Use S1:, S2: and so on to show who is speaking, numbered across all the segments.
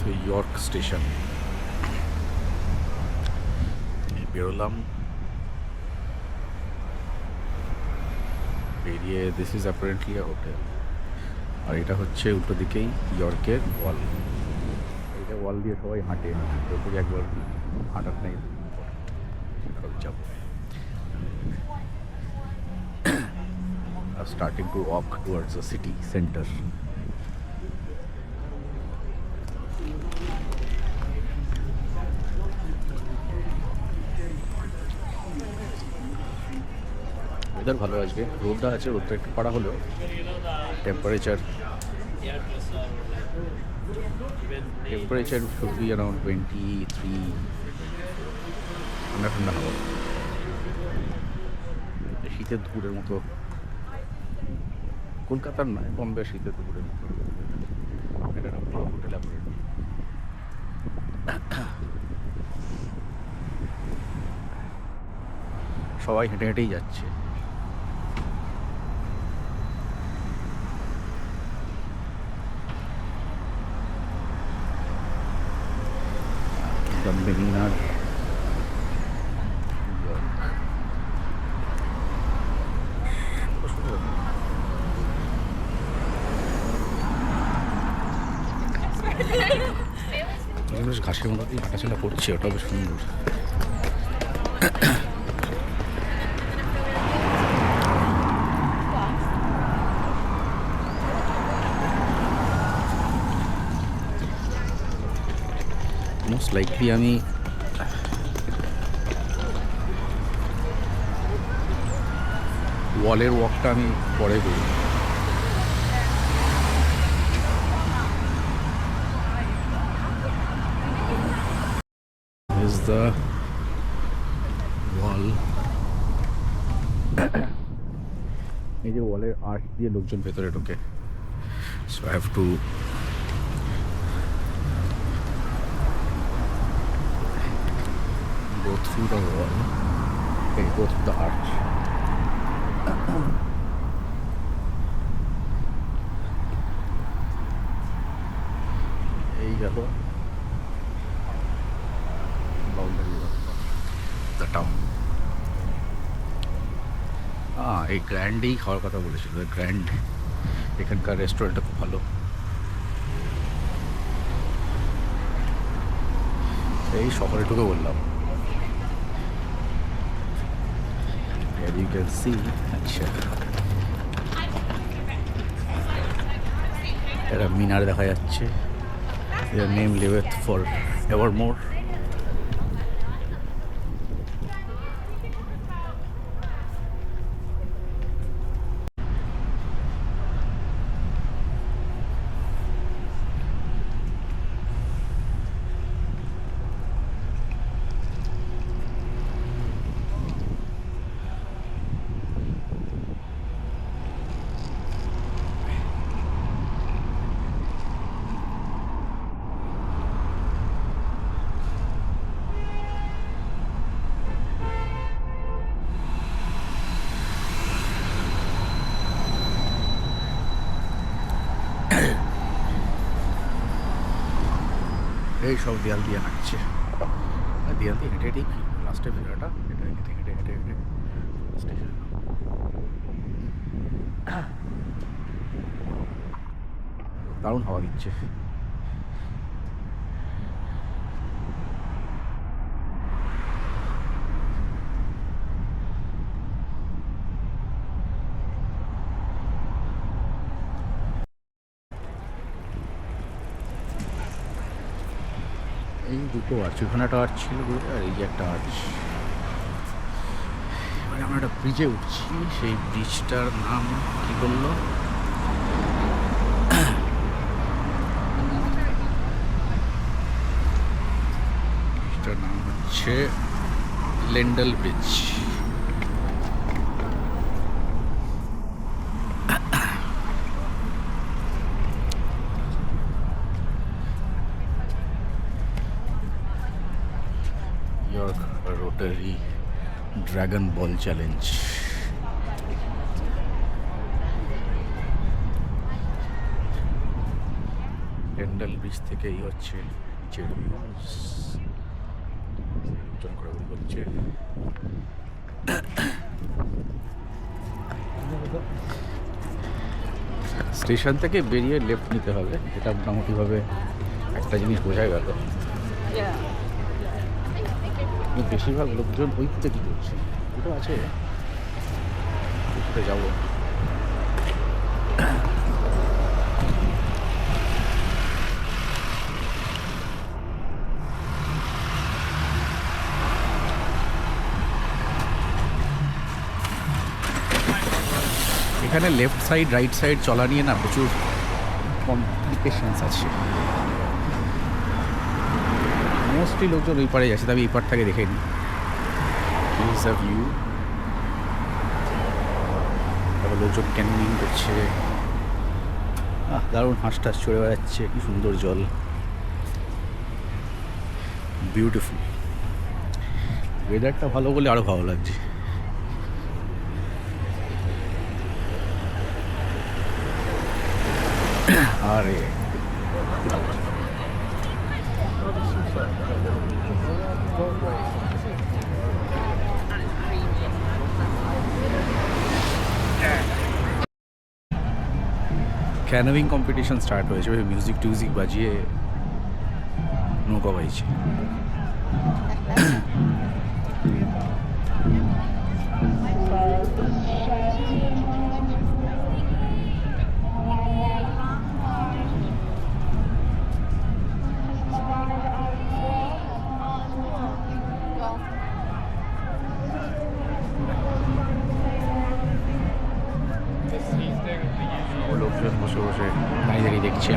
S1: তো York station বেরোলাম, বেরিয়ে this is apparently a hotel. আর এটা হচ্ছে উল্টো দিকেই ইয়র্কের ওয়াল। এইটা ওয়াল দিয়ে সবাই হাঁটে, ওপরে একবার হাঁটার নেই সেটাও যাবো। Starting to walk towards the city center. Weather ভালো আজকে, রোদটা আছে, রোদটা একটু পাড়া হলেও টেম্পারেচার শুড বি অ্যারাউন্ড 23। ঠান্ডা ঠান্ডা হাওয়া, শীতের দুপুরের মতো, কলকাতার নয়, বম্বে শীতের দুপুরের মতো। এটা হোটেল অ্যাপারেন্ট। সবাই হেঁটে হেঁটেই যাচ্ছে। মিনার ঘাসের মধ্যে দিয়ে হাঁটাচলা করছে, ওটাও বেশ সুন্দর। মোস্ট লাইকলি আমি ওয়ালের ওয়াকটা আমি পরে করি। is the wall. এই যে ওয়ালের আর্চ দিয়ে লোকজন ভেতরে ঢোকে, so I have to go through the wall, go through the arch. এই গেল দ্য টাউন। এই গ্র্যান্ডেই খাওয়ার কথা বলেছিল, গ্র্যান্ড। এখানকার রেস্টুরেন্টটা খুব ভালো। এই শহরে ঢুকে বললাম, you can see, আচ্ছা একটা মিনার দেখা যাচ্ছে, their name liveth for evermore. এই সব দেয়াল দিয়ে হাঁটছে, দেয়াল দিয়ে হেঁটে হেঁটেই লাস্টে ভিড়াটা, হেঁটে হেঁটে হেঁটে হেঁটে হেঁটে স্টেশন। দারুণ হাওয়া দিচ্ছে। এই দুটো আর্চ, ওখানে একটা আর্চ ছিল, আর এই যে একটা আর্চ। এবারে আমরা একটা ব্রিজে উঠছি, সেই ব্রিজটার নাম কি বললো, ব্রিজটার নাম হচ্ছে লেন্ডেল ব্রিজ। ইয়র্ক রোটারি ড্রাগন বল চ্যালেঞ্জ। লেন্ডেল ব্রিজ ব্রিজ থেকেই হচ্ছে নিচের ভিউজ। লোকজন ঘোরাঘুরি করছে। স্টেশন থেকে বেরিয়ে লেফট নিতে হবে, এটা মোটামুটিভাবে একটা জিনিস বোঝা গেল। বেশিরভাগ লোকজন ওই দিকে কী করছে, ওটা আছে ঘুরতে যাবো। এখানে লেফট সাইড রাইট সাইড চলা নিয়ে না প্রচুর কমপ্লিকেশনস আছে। মোস্টলি লোকজন ওই পারে যাচ্ছে, তবে এই পার থেকে দেখে নিই। ভিউ, তারপর লোকজন ক্যানিং করছে। দারুণ হাঁস টাস চড়ে বেড়াচ্ছে, কি সুন্দর জল, বিউটিফুল। ওয়েদারটা ভালো বলে আরও ভালো লাগছে। আরে ক্যানোয়িং কম্পিটিশন স্টার্ট হয়েছে, ওই মিউজিক টিউজিক বাজিয়ে নৌকা বাইছে। লোকজন বসে বসে দাঁড়িয়ে দাঁড়িয়ে দেখছে।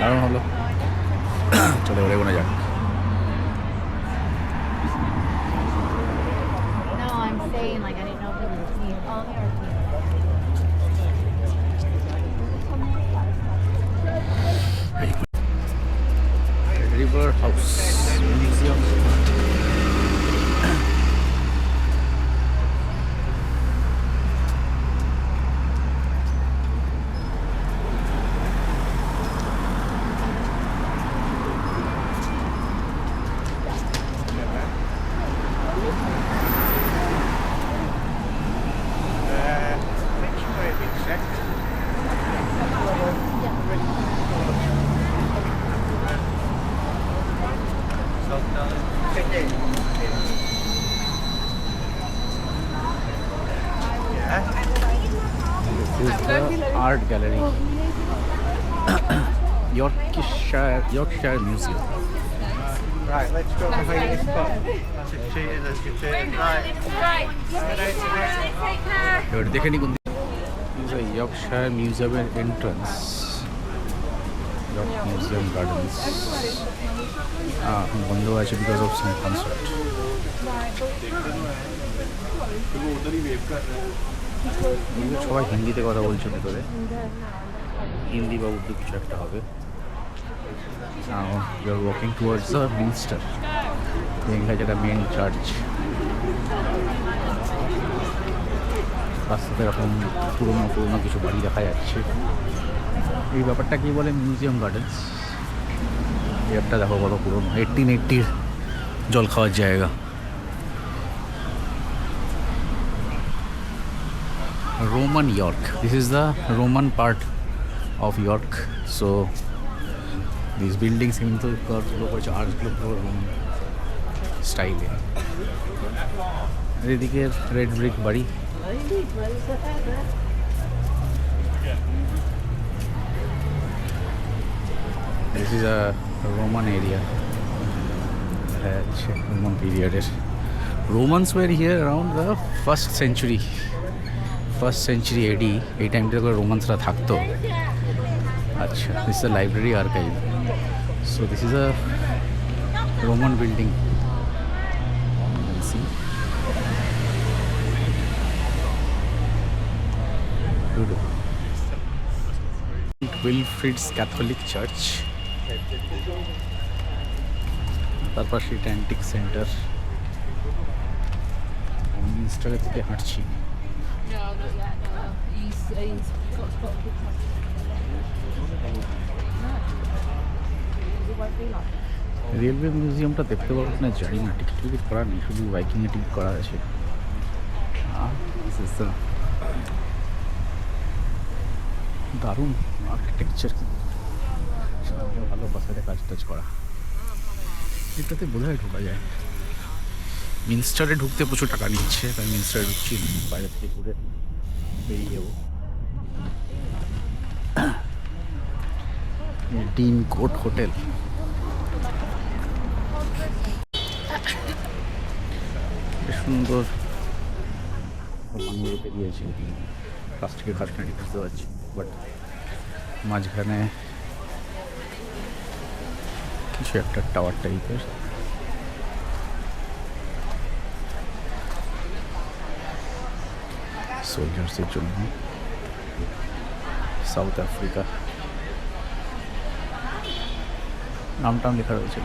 S1: দারুণ হলো, চলে ওরে কোনো যাক।
S2: No, I'm saying like I didn't know if it was me. Oh, there
S1: River House Museum. This is the art gallery. Yorkshire Museum.
S3: Right, let's go behind this spot. That's a cheater, that's a cheater. Right.
S1: এবার দেখে নি কোন দিকে। This is a Yorkshire Museum entrance. York Museum Gardens. বন্ধ আছে because of some concert. সবাই হিন্দিতে কথা বলছে ভেতরে, হিন্দি বা উর্দু কিছু একটা হবে। Now you are walking towards the Minster, যেটা মেন চার্চ। রাস্তাতে এরকম পুরোনো পুরোনো কিছু বাড়ি দেখা যাচ্ছে। এই ব্যাপারটা কি বলে মিউজিয়াম গার্ডেন্স। এই একটা দেখো বড় পুরোনো 1880 জল খাওয়ার জায়গা। Roman York. This is the Roman part of York. So these buildings কিন্তু আর্চগুলো পুরো রোমান স্টাইলে। এদিকে রেড ব্রিক বাড়ি। This is a Roman area. Roman period. Romans were here around the first century AD. এই টাইমটা করে রোমান্সরা থাকতো। আচ্ছা, this is a library archive. So this is a Roman building. Let's see. Wilfrid's Catholic Church. তার পাশে এটা antique centre. আমি Instagram থেকে হাঁটছি। রেলওয়ে মিউজিয়ামটা দেখতে পারবো না জানি না, টিকিট করা নেই, শুধু বাইকিংয়ে টিকিট করা আছে। দারুণ আর্কিটেকচার, ভালো বাসাতে কাজ টাজ করা। এটাতে বোধহয় ঢোকা যায়। মিনস্টারে ঢুকতে প্রচুর টাকা নিচ্ছে, তাই মিনস্টারে ঢুকছি, বাইরে থেকে ঘুরে বেরিয়ে যাবো। Dean court hotel. বেশ সুন্দর বাংলো বেরিয়েছে, প্লাস্টিকের খাটখানি বুঝতে পারছি, বাট মাঝখানে কিছু একটা টাওয়ার টাইপের। সোলজার্সের জন্য সাউথ আফ্রিকা নামটাম লেখা রয়েছে।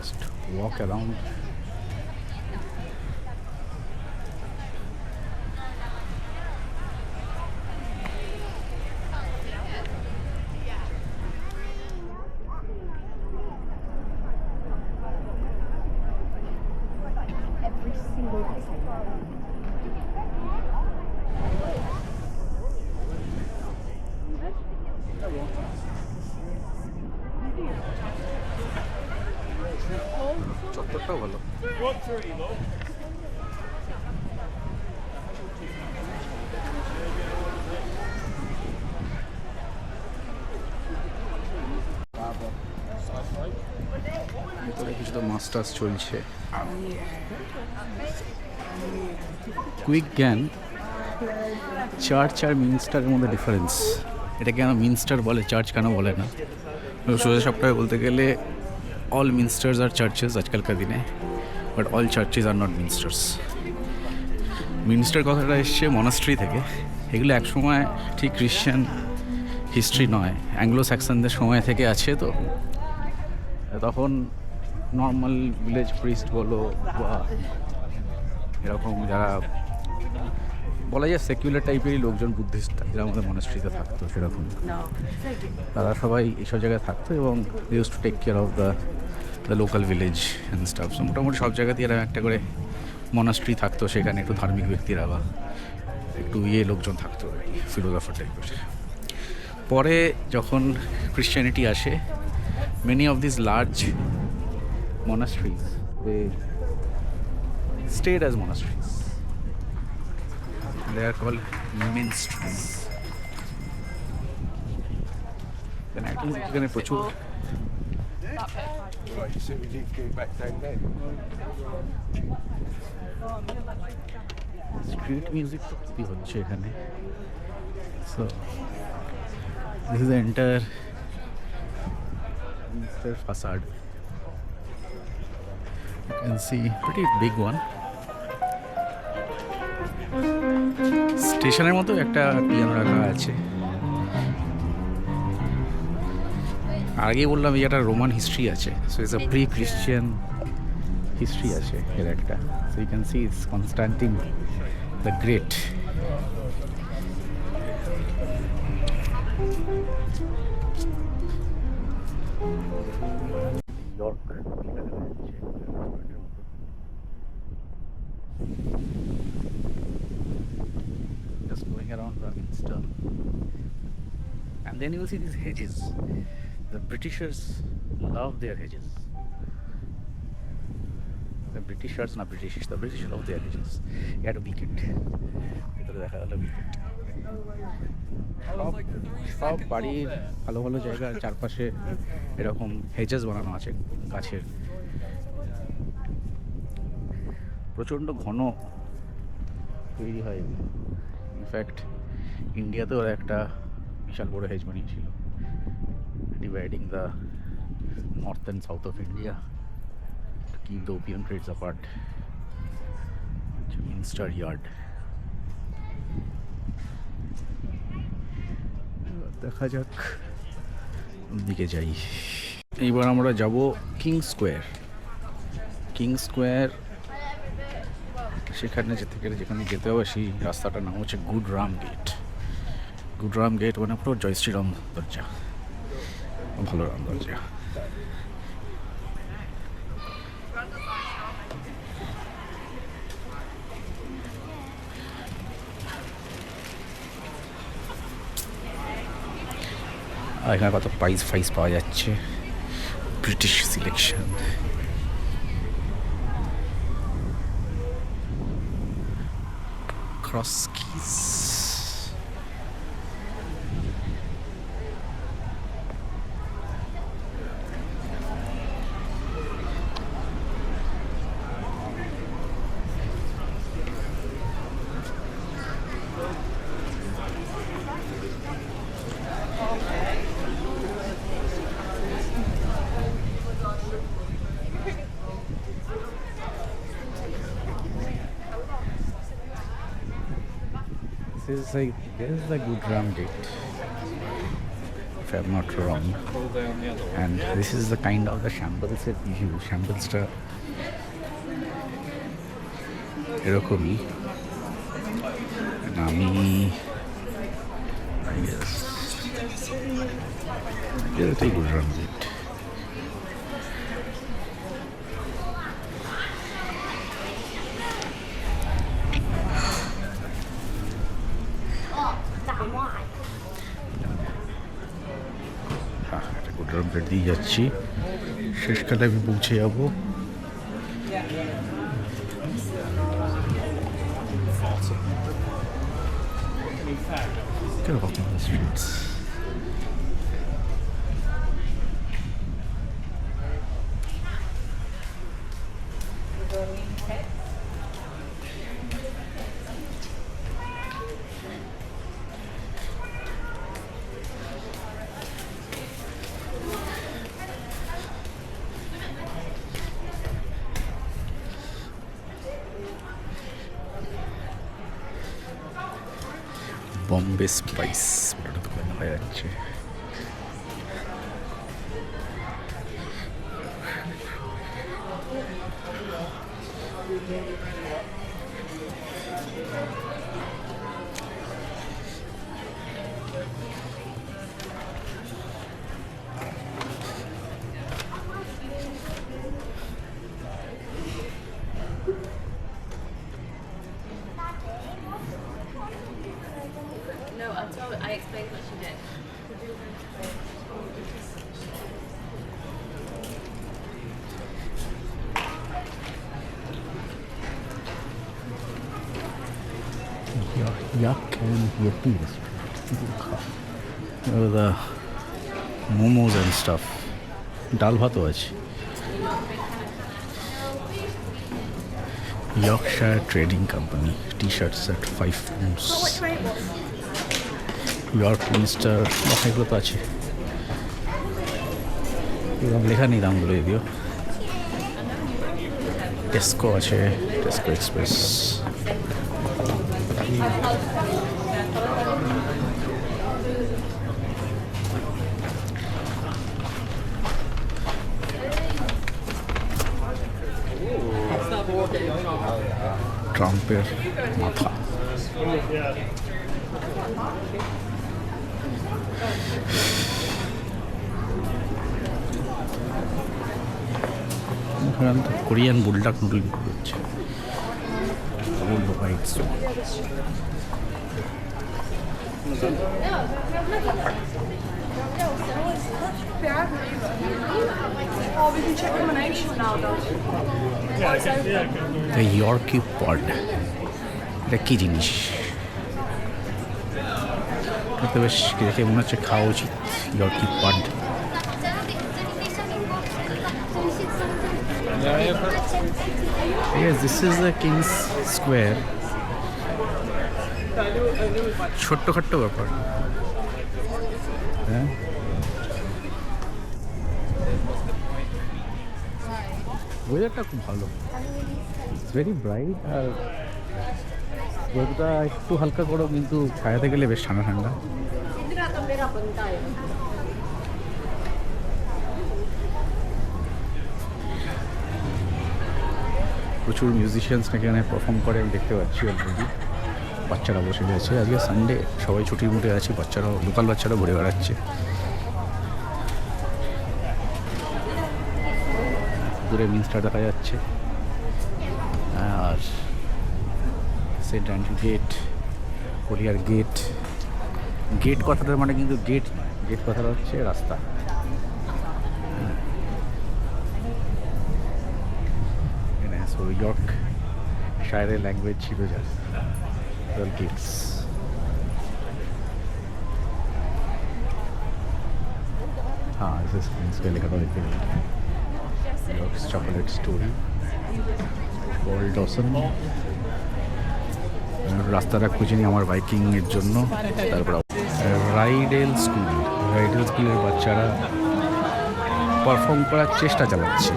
S1: Just walk around.
S2: Every single day.
S1: চত্বরটাও ভালো। ভিতরে কিছু তো মাস্টার্স চলছে। কুইক জ্ঞান, চার্চ আর মিনস্টারের মধ্যে ডিফারেন্স। এটা কেন মিনস্টার বলে, চার্চ কেন বলে না? সোজা সপ্তাহে বলতে গেলে অল মিনস্টার্স আর চার্চেস আজকালকার দিনে, but all churches are not minsters. Minster কথাটা এসছে মনাস্ট্রি থেকে। এগুলো একসময় ঠিক ক্রিশ্চিয়ান হিস্ট্রি নয়, অ্যাংলো স্যাক্সনদের সময় থেকে আছে। তো তখন নর্মাল ভিলেজ প্রিস্ট বলো বা এরকম যারা বলা যায় সেকুলার টাইপেরই লোকজন, বুদ্ধিস্ট যারা আমাদের মনাস্ট্রিতে থাকতো সেরকম, তারা সবাই এইসব জায়গায় থাকতো এবং they used to take care of the local village and stuff. So মোটামুটি সব জায়গাতেই এরকম একটা করে মনাস্ট্রি থাকতো, সেখানে একটু ধার্মিক ব্যক্তিরা বা একটু লোকজন থাকতো, ফিলোসফার টাইপের। পরে যখন ক্রিশ্চিয়ানিটি আসে, many of this large monasteries, they stayed as monasteries. They are called minsters. Then I think এখানে প্রচুর স্ট্রিট মিউজিক তো খুবই হচ্ছে এখানে। So this is the entire minster facade. You can see pretty big one. স্টেশনের মতো একটা piano রাখা আছে। আগে বললাম এই একটা রোমান হিস্ট্রি আছে, so it's a pre Christian history আছে এর একটা। So you can see it's Constantine the Great. Just going going around Minster. And then you will see these hedges. The Britishers love their hedges. The Britishers, not British, the British love their hedges. You had a wicket. ভিতরে দেখা গেল wicket. সব বাড়ির ভালো ভালো জায়গার চারপাশে এরকম হেজেস বানানো আছে গাছের। প্রচণ্ড ঘন তৈরি হয় এগুলো। ইনফ্যাক্ট ইন্ডিয়াতেও একটা বিশাল বড় হেজ বানিয়েছিল, dividing the north and south of India to keep the opium trades apart. Minster Yard. দেখা যাক দিকে যাই। এইবার আমরা যাব কিং স্কোয়ার। কিং স্কোয়ার সেখানে যেতে গেলে যেখানে যেতে হবে সেই রাস্তাটার নাম হচ্ছে গুডরাম গেট। গুডরাম গেট মানে পুরো জয় শ্রীরাম দরজা, ভালো রাম দরজা। এখানে কত প্রাইজ ফাইজ পাওয়া যাচ্ছে, British selection. Cross kiss, this is the Gudraam Gate, if I'm not wrong. And this is the kind of the shambles view. Shamblesটা এরকমই। আমি I guess এটাই গুডরাম গেট। গুডরাম গেট দিয়ে যাচ্ছি, শেষকালে আমি পৌঁছে যাবো streets. বম্বে স্পাইস ওটা দোকানে পাওয়া যাচ্ছে।
S2: I explained what she did.
S1: Yak and Yeti restaurant. The momos and stuff. Dal bhat আছে। Yorkshire Trading Company t-shirts at 5 pounds. York minister এগুলো তো আছে, এরকম লেখা নেই দামগুলো যদিও। টেস্কো আছে, টেস্কো এক্সপ্রেস। ট্রাম্পের মাথা। কোরিয়ান বুলডাক নুডল বিক্রি হচ্ছে।
S2: Oh, we can check combination now, though.
S1: The Yorkie pod, এটা কী জিনিস? এটা তো বেশ দেখে মনে হচ্ছে খাওয়া উচিত। ইয়র্কি পড Yes, this is the King's Square. ছোট্ট ব্যাপার, হ্যাঁ। ওয়েদারটা খুব ভালো, ভেরি ব্রাইট। আর রোদটা একটু হালকা করো, কিন্তু ছায়াতে গেলে বেশ ঠান্ডা ঠান্ডা। প্রচুর মিউজিশিয়ানস নাকি এখানে পারফর্ম করে, আমি দেখতে পাচ্ছি অলরেডি। বাচ্চারা বসে রয়েছে, আজকে সানডে, সবাই ছুটির মুটে আছে। বাচ্চারাও, লোকাল বাচ্চারা ঘুরে বেড়াচ্ছে। দূরে মিনস্টার দেখা যাচ্ছে, আর সেন্ট অ্যান্ড্রু গেট, কোরিয়ার গেট। গেট কথাটা মানে কিন্তু গেট নয়, গেট কথাটা হচ্ছে রাস্তা। সো ইয়র্ক শায়ারের ল্যাঙ্গুয়েজ ছিল যা কিডস। हाँ इसका लिखा था, देखते ইয়র্কস চকলেট স্টোরি, পল ডসন। রাস্তাটা খুঁজে নিই আমার বাইকিংয়ের জন্য। তারপর রাইডেল স্কুলের বাচ্চারা পারফর্ম করার চেষ্টা চালাচ্ছে,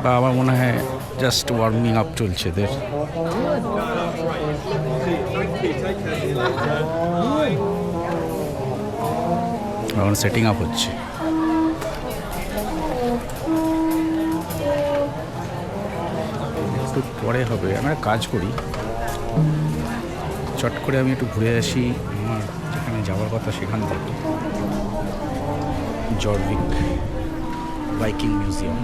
S1: বা আমার মনে হয় জাস্ট ওয়ার্মিং আপ চলছে এদের। এখন সেটিং আপ হচ্ছে। একটু পরে হবে, আমি একটা কাজ করি, চট করে আমি একটু ঘুরে আসি আমার যেখানে যাওয়ার কথা সেখান থেকে, জর্ভিক বাইকিং মিউজিয়াম।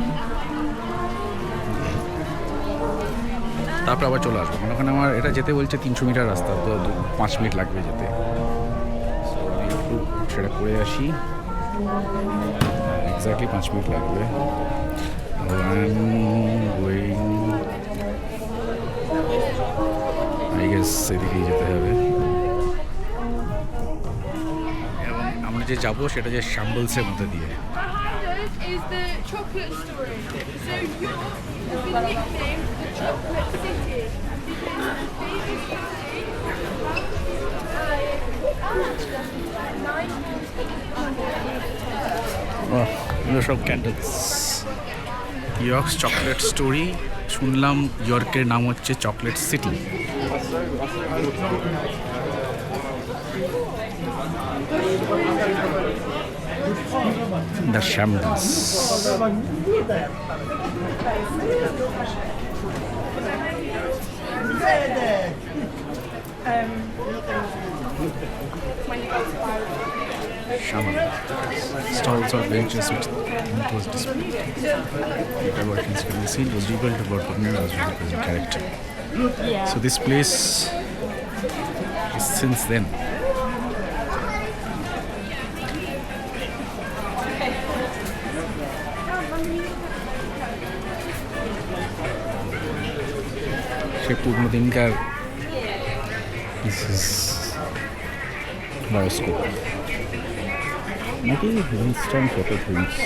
S1: তারপর আবার চলে আসবো, মানে ওখানে আমার এটা যেতে বলছে 300 মিটার রাস্তা, তো 5 মিনিট লাগবে যেতে। আমি একটু সেটা করে আসি, এক্স্যাক্টলি 5 মিনিট লাগবে। আই গেস এদিকেই যেতে হবে। এবং আমরা যে যাবো সেটা যে শ্যাম্বলসের মধ্যে দিয়ে।
S2: Is the chocolate story. So York has been nicknamed the chocolate city because the biggest
S1: এগুলো সব ক্যান্ডেলস। York's chocolate story. শুনলাম ইয়র্কের নাম হচ্ছে chocolate city. The Shambles. Shaman. Stalls or benches which it was displayed. The workings can be seen was rebuilt about Pugner as well as a character. So this place is since then. সে পুরনো দিনকার bioscope নাকি instant photo prints.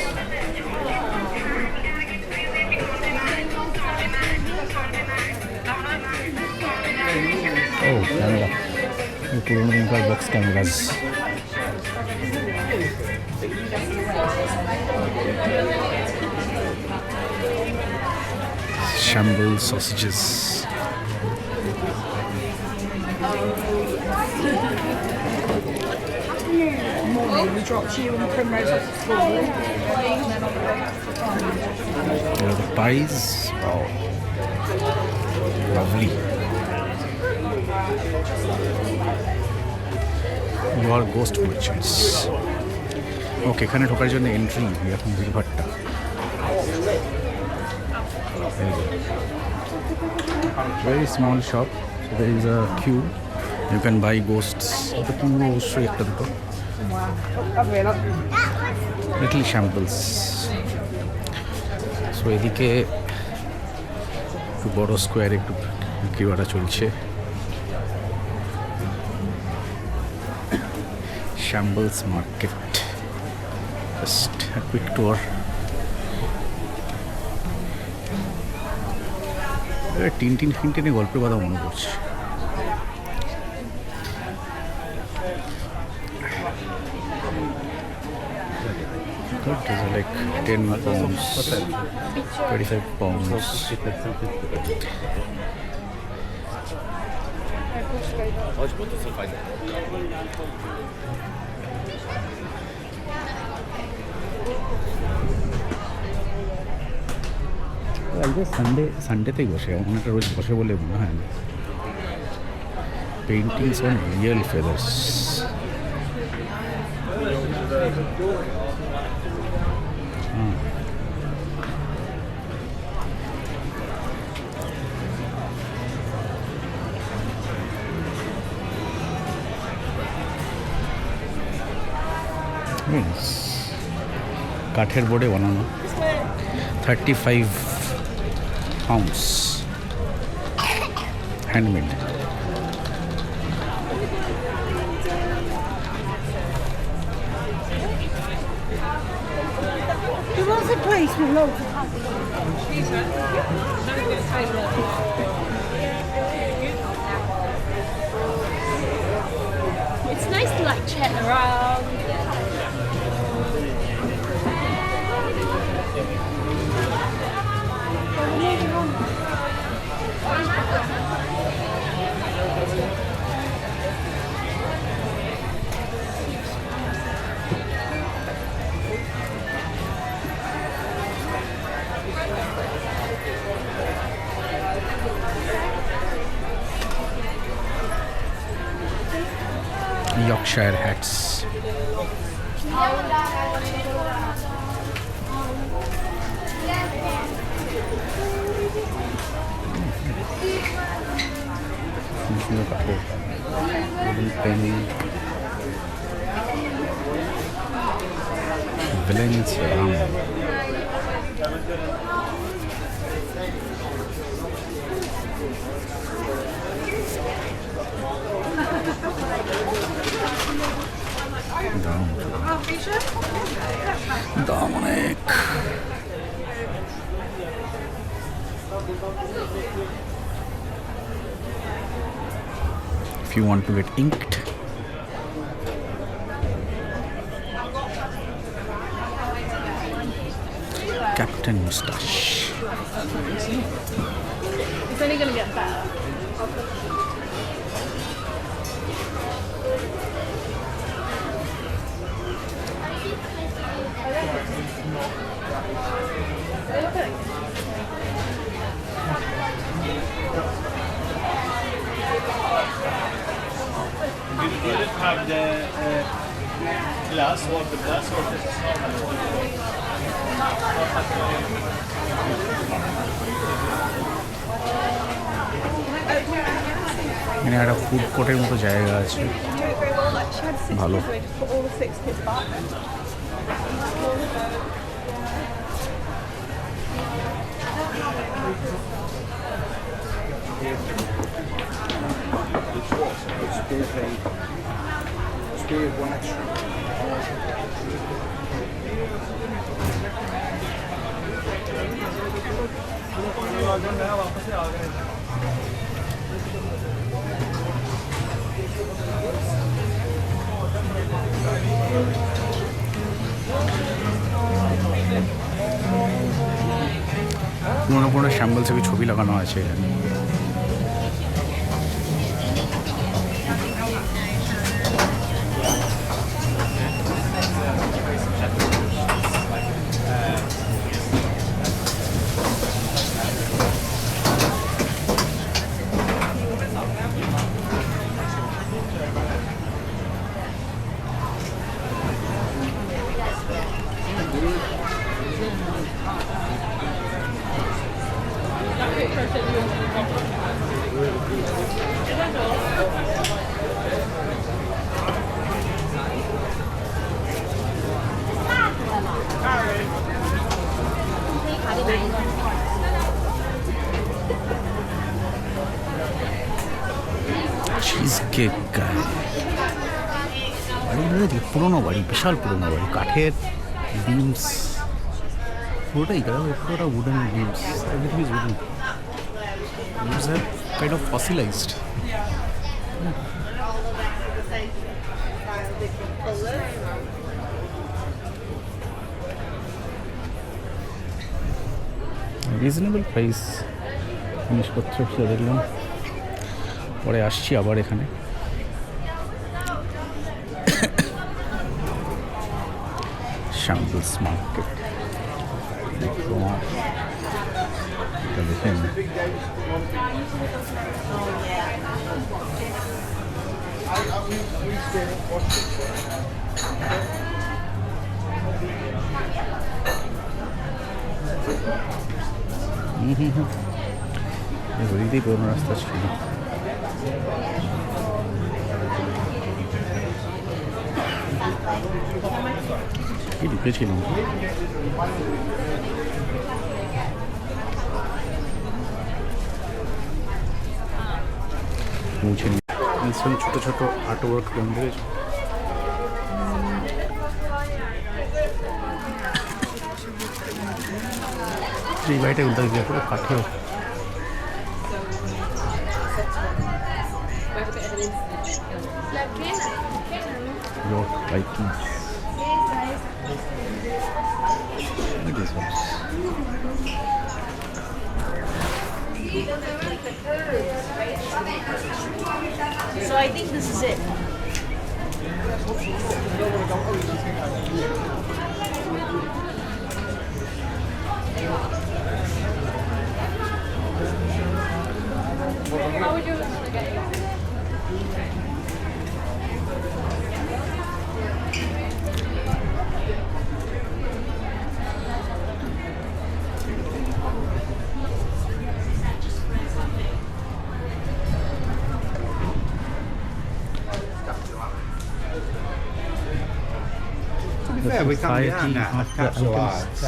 S1: ও camera, পুরনো দিনকার box ক্যামেরাজ। Shamble sausages.
S2: We dropped you in Primrose off school.
S1: The pies. Wow. Lovely. You are ghost merchants. Okay, এখানে ঢোকার জন্য entry এখন ভিড়ভাট্টা। Very small shop. So there is a queue. You can buy ghosts, তো কিনবো অবশ্যই একটা দুটো। লিটল শ্যাম্পলস। সো এদিকে একটু বড় স্কোয়ারে একটু বিক্রি বাড়া চলছে। শ্যাম্বলস মার্কেট, জাস্ট কুইক টুয়ার। টিনটিনে গল্পের কথা মনে পড়ছে। Like 10 pounds, 25 pounds. সানডেতেই বসে, এমন একটা রোজ বসে বলে মনে হয় না। Paintings on real feathers. কাঠের বোর্ডে বানানো, 35 pounds, handmade.
S4: There was a place with loads of
S2: It's nice to like chat around.
S1: Yorkshire hats. Villains around. দাম অনেক। If you want to get inked, Captain Moustache.
S2: It's only going to get better.
S3: You didn't have the glass or the glass or the
S1: এখানে একটা food কোর্টের মতো জায়গা আছে, ভালো। পুরোনো পুরোনো শ্যাম্বলসের ছবি লাগানো আছে এখানে। চিজ কেক গাই। বাড়িগুলো দেখি পুরোনো বাড়ি, বিশাল পুরোনো বাড়ি, কাঠের বিমস পুরোটাই, পুরোটা wooden beans, everything is wooden. Beams are kind of fossilized. Reasonable price জিনিসপত্র সেটা দেখলাম, পরে আসছি আবার এখানে। শাম্বলস মার্কেট তোমার এটা দেখেন, ওদিকেই পুরোনো রাস্তা ছিল। কি ঢুকেছিলাম, পৌঁছে নি। ছোটো ছোটো আর্ট ওয়ার্ক মন্দিরে এই বাড়িটা উল্টা দিয়ে পুরো কাঠের। York Vikings. Look at this house.
S4: So I think this is it.
S2: How would you get it?
S3: Yeah, we come
S1: Society
S3: down now.
S1: of the
S3: Capsulized.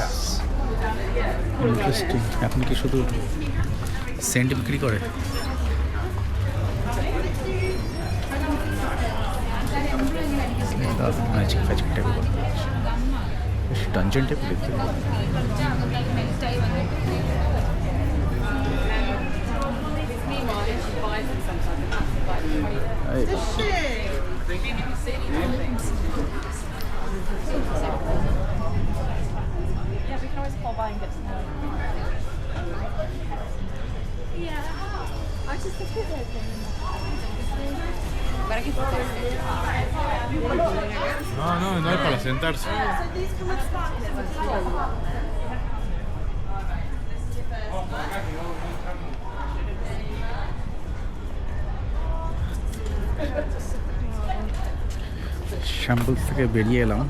S1: Interesting. এখন কি শুধু সেন্ট বিক্রি করে? ম্যাজিক ফ্যাজিক টাইপ বেশ ডানজেন টাইপ দেখতে।
S4: Yeah, we can always call by and get some help.
S2: Yeah. I just think it's open.
S5: No, no es para sentarse.
S1: শ্যাম্বলস থেকে বেরিয়ে এলাম।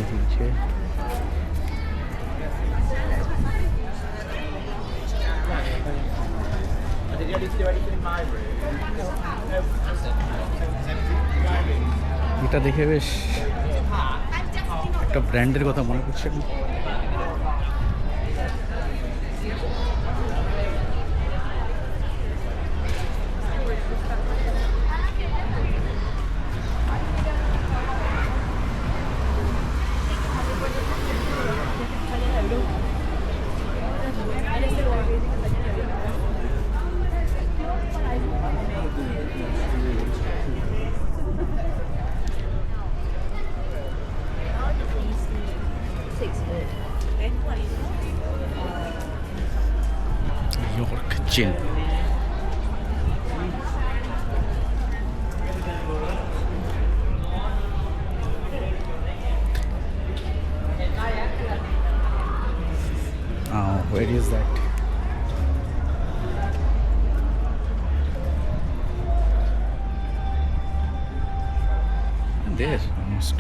S1: তুলছে এটা দেখে বেশ একটা ব্র্যান্ডের কথা মনে করছে। York Gin. Where is that? There, almost.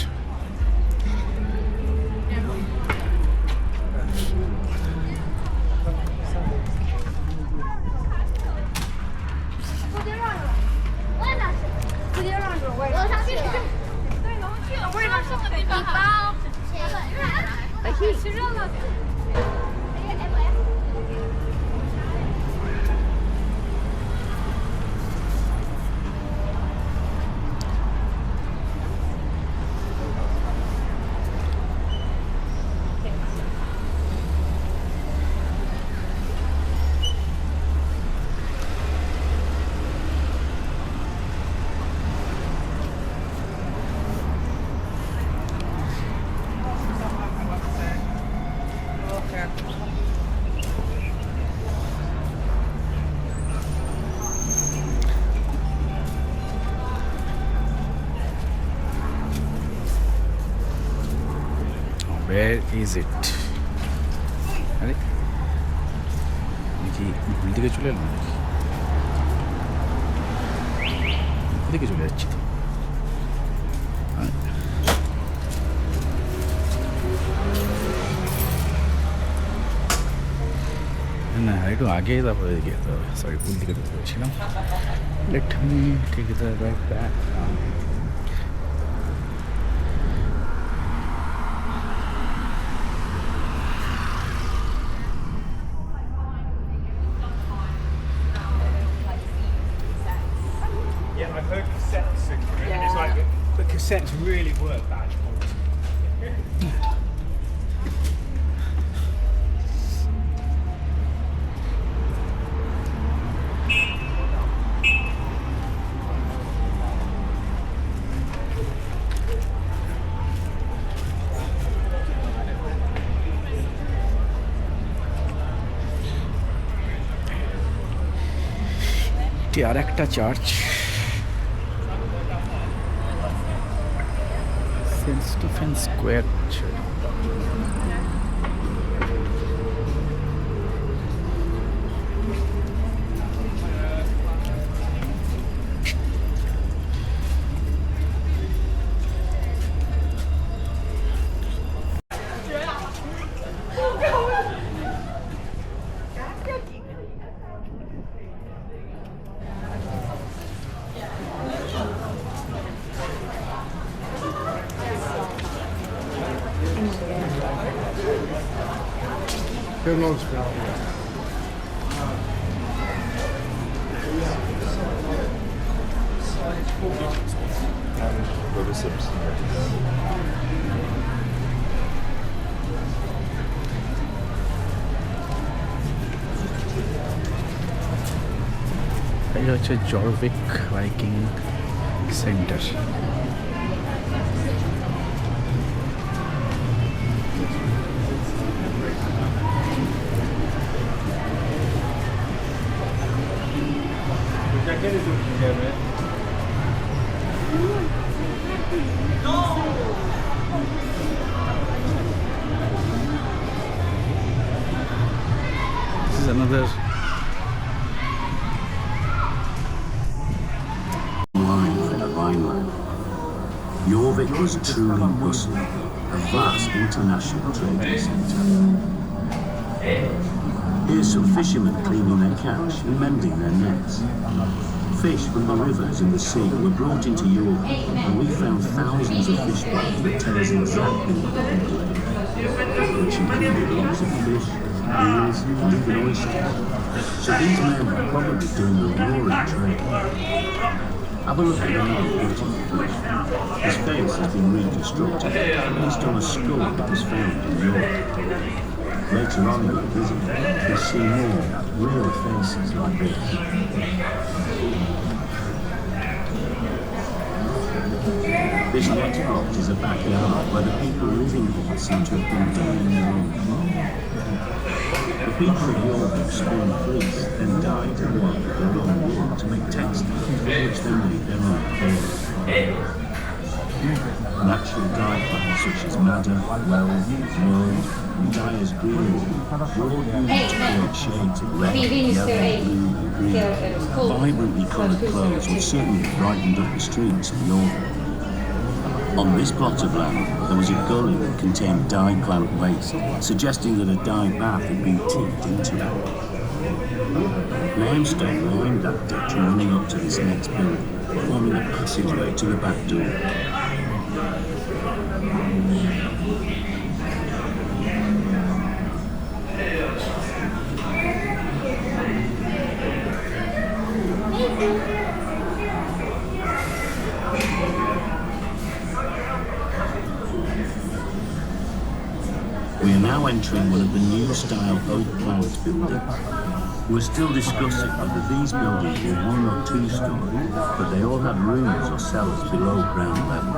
S1: Where is it? আরে আমি কি ভুল দিকে চলে এলাম নাকি? দিকে চলে যাচ্ছি তো। না একটু আগে তারপরে এদিকে যেতে হবে। সরি ভুল দিকে যেতে বলছিলাম। Let me take the right back.
S3: Yeah, I've heard cassettes are good, and it's like, but cassettes really work bad.
S1: এটি আর একটা church, Saint Stephen Square.
S3: Who knows now?
S6: Brother Simpson.
S1: এটা হচ্ছে Jorvik Viking centre. This is another
S7: line from the Rhineland. Jorvik was truly bustling, a vast international trading centre. Here's some fishermen cleaning their catch and mending their nets. Fish from the rivers and the sea were brought into Jorvik, and we found thousands of fish bones that tell us exactly what the people ate, which included lots of fish, eels, and even oysters. So these men were probably doing a roaring trade. Have a look at the little beautiful fish. His face has been reconstructed based on a skull that was found in Europe. Later on in the visit, you'll see more real faces like this. This next plot is a backyard where the people living here seem to have been dyeing their own clothes. The people of Jorvik spun fleece, then dyed and worked their own wool to make textiles, which then made their own clothes. Natural dye plants such as madder, weld, mold, and dyer's green wool were all used to create shades of red, yellow, blue, and green. Vibrantly coloured clothes would certainly have brightened up the streets of Jorvik. On this plot of land, there was a gully that contained dyed plant waste, suggesting that a dye bath had been tipped into it. Limestone lined that ditch running up to this next building, forming a passageway to the back door. We are now entering one of the new style oak plant buildings. We're still discussing whether these buildings were 1 or 2 stories, but they all had rooms or cellars below ground level.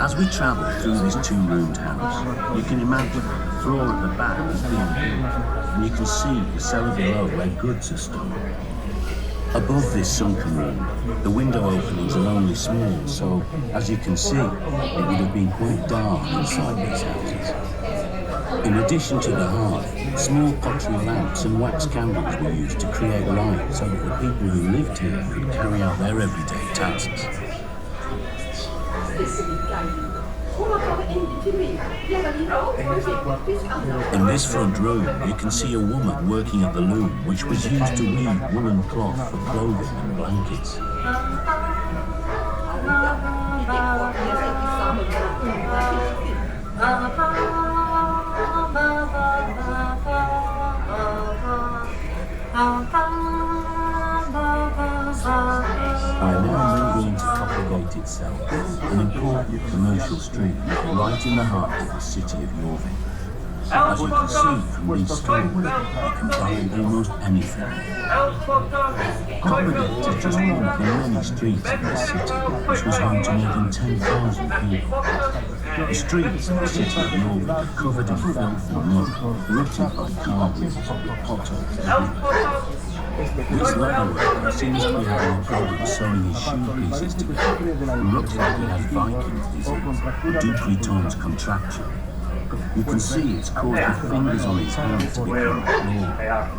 S7: As we travel through this two-roomed house, you can imagine the floor at the back is being built, and you can see the cellar below where goods are stored. Above this sunken room, the window openings are only small, so as you can see, it would have been quite dark inside these houses. In addition to the hearth, small pottery lamps and wax candles were used to create light so that the people who lived here could carry out their everyday tasks. In this front room, you can see a woman working at the loom, which was used to weave woolen cloth for clothing and blankets. We're now moving into Coppergate itself, an important commercial street right in the heart of the city of Yorvik. As you can see from these stores, you can buy almost anything. Coppergate is just one of the many streets in this city, which was home to more than 10,000 people. The streets of the city of Yorvik are covered in filth and mud, rotted by car wheels with potholes everywhere. This leatherworker seems to be having a problem sewing his shoe pieces together and looks like he has Viking's disease, Dupuytren's contraction. You can see it's caused the fingers on his hands to become clawed.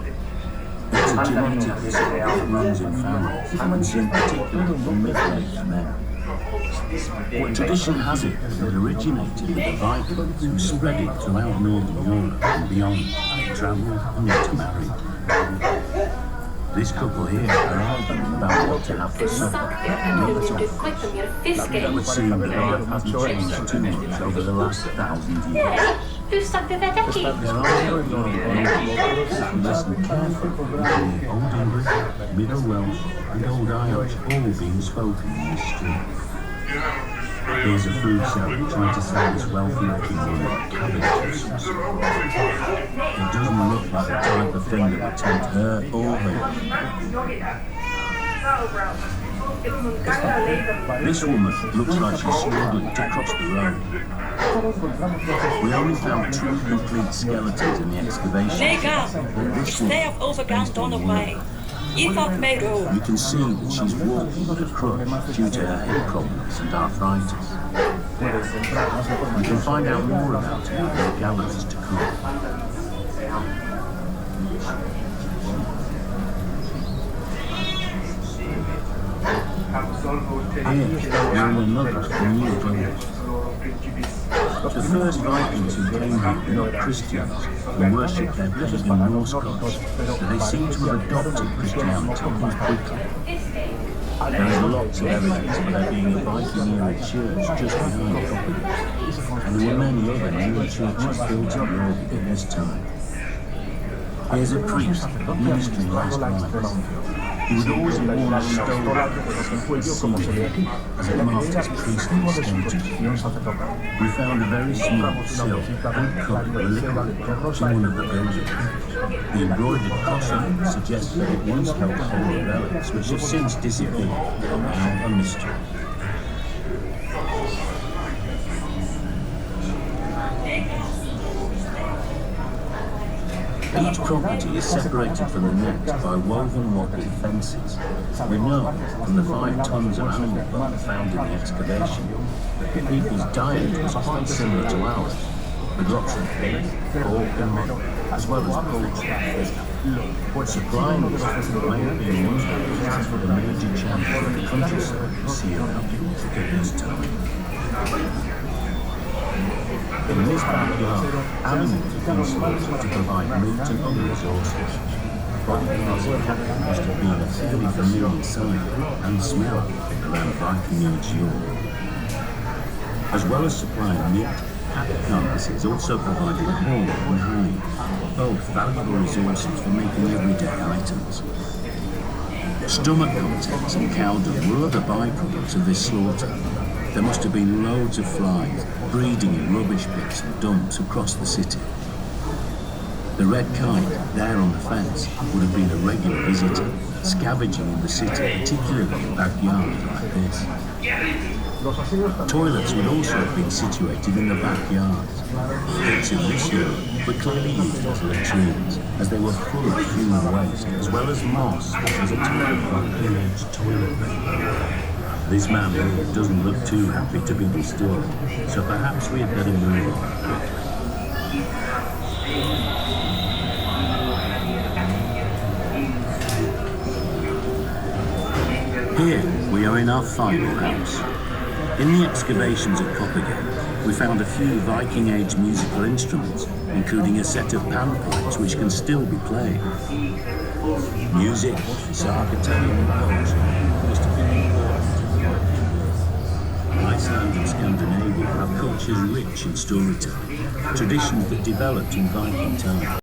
S7: It's a genetic disorder that runs in families, and seen particularly in middle-aged men. What tradition has it that it originated with the Vikings who spread it throughout Northern Europe and beyond as they travelled and intermarried. This couple here are arguing about what to have for supper. That would seem that life hasn't changed too much over the last 1,000 years. There are listen carefully to Old English, Middle Welsh and Old Irish all being spoken in this street. Here's a food seller trying to sell this wealthy-looking woman cabbage or some sort. It doesn't look like the type of thing that would tempt her or him. This woman looks like she's struggling to cross the road. We only found 2 complete skeletons in the excavation.
S6: Nee, ga. Stay op overkant dan op mij. Je valt mee door.
S7: You can see that she's walking with a crutch due to her hip problems and arthritis. You can find out more about her in the galleries to come. Here, we're in another new village. The first Vikings who came here were not Christians, who worshipped their pagan Norse gods, but they seem to have adopted Christianity quite quickly. There is lots of evidence for there being a Viking-era church just behind Coppergate, and there were many other newer churches built in Yorvik at this time. Here's a priest ministering last rites. He would always have worn a stole as it marked his priestly status. We found a very small silk and cup reliquary in one of the buildings. The embroidered cross on it suggests that it once held holy relics which have since disappeared, now a mystery. Each property is separated from the next by woven wattled fences. We know from the 5 tons of animal bone found in the excavation that people's diet was quite similar to ours, with lots of pig, pork and mutton, as well as poultry. Supplying this may have been one of the major challenges of the countryside we see around Yorvik at this time. In this backyard, animals have been slaughtered to provide meat and other resources. Body parts of cattle must have been a fairly familiar sight and smell around Viking Age York. As well as supplying meat, cattle carcasses also provided horn and hide, both valuable resources for making everyday items. Stomach contents and cow dung were other byproducts of this slaughter. There must have been loads of flies breeding in rubbish pits and dumps across the city. The red kite, there on the fence, would have been a regular visitor, scavenging in the city, particularly in backyards like this. Toilets would also have been situated in the backyards. Pits in this year were clearly used as latrines, as they were full of human waste, as well as moss, which was a type of Viking-age toilet paper. This man here doesn't look too happy to be disturbed, so perhaps we had better move on. Here, we are in our final house. In the excavations at Coppergate, we found a few Viking-age musical instruments, including a set of panpipes which can still be played. Music, saga telling and poetry must have been important to the Viking world. Iceland and Scandinavia are cultures rich in storytelling, traditions that developed in Viking times.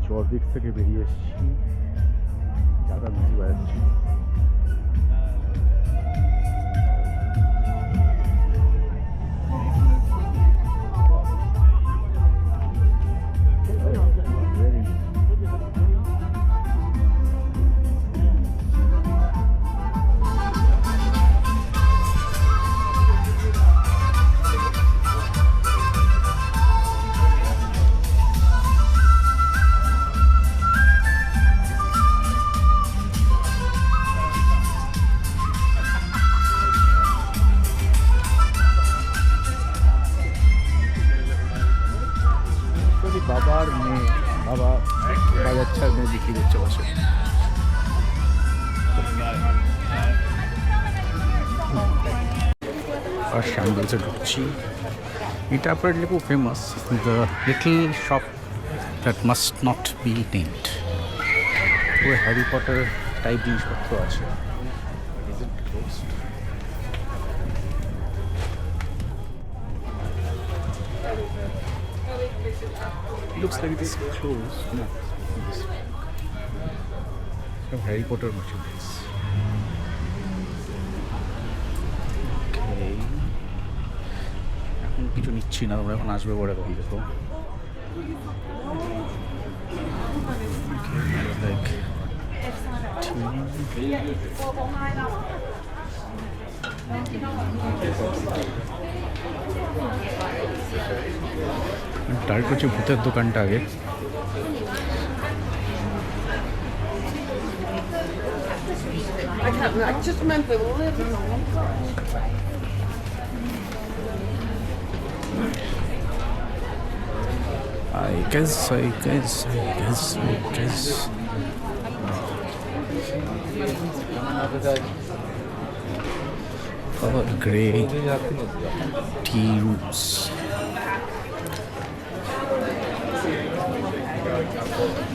S1: জর্দিক থেকে বেরিয়ে এসেছি যারা বেশি বেড়াচ্ছি বাবার মেয়ে বাবা বাজাচ্ছে আর মেয়ে বিক্রি করছে বসে আর শ্যামগঞ্জে ঢুকছি এটা অ্যাপারেন্টলি খুব famous the little shop that must not be named পুরো হ্যারি পটার টাইপ জিনিসপত্র আছে looks like this closed. No, this some Harry Potter merchandise. Okay. এখন কিছু নিচ্ছি না তোমরা এখন আসবে বড় কথা দেখো like ডাইরেক্ট হচ্ছে ভূতের দোকানটা আগে
S2: I just remember
S1: I guess color grey tea rooms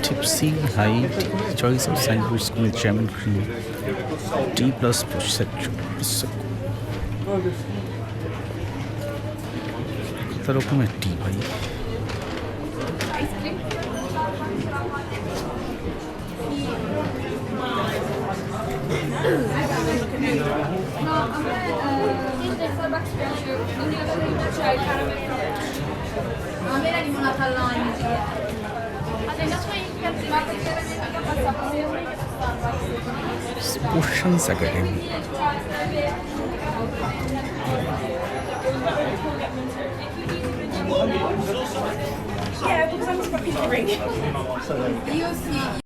S1: tipsy high choice of sandwich with jam and cream tea plus prosecco কত রকমের টি ভাই
S2: a me la limonata al lime.
S1: Oceans Academy
S6: Yeah, because I'm fucking ring.
S2: Io sì.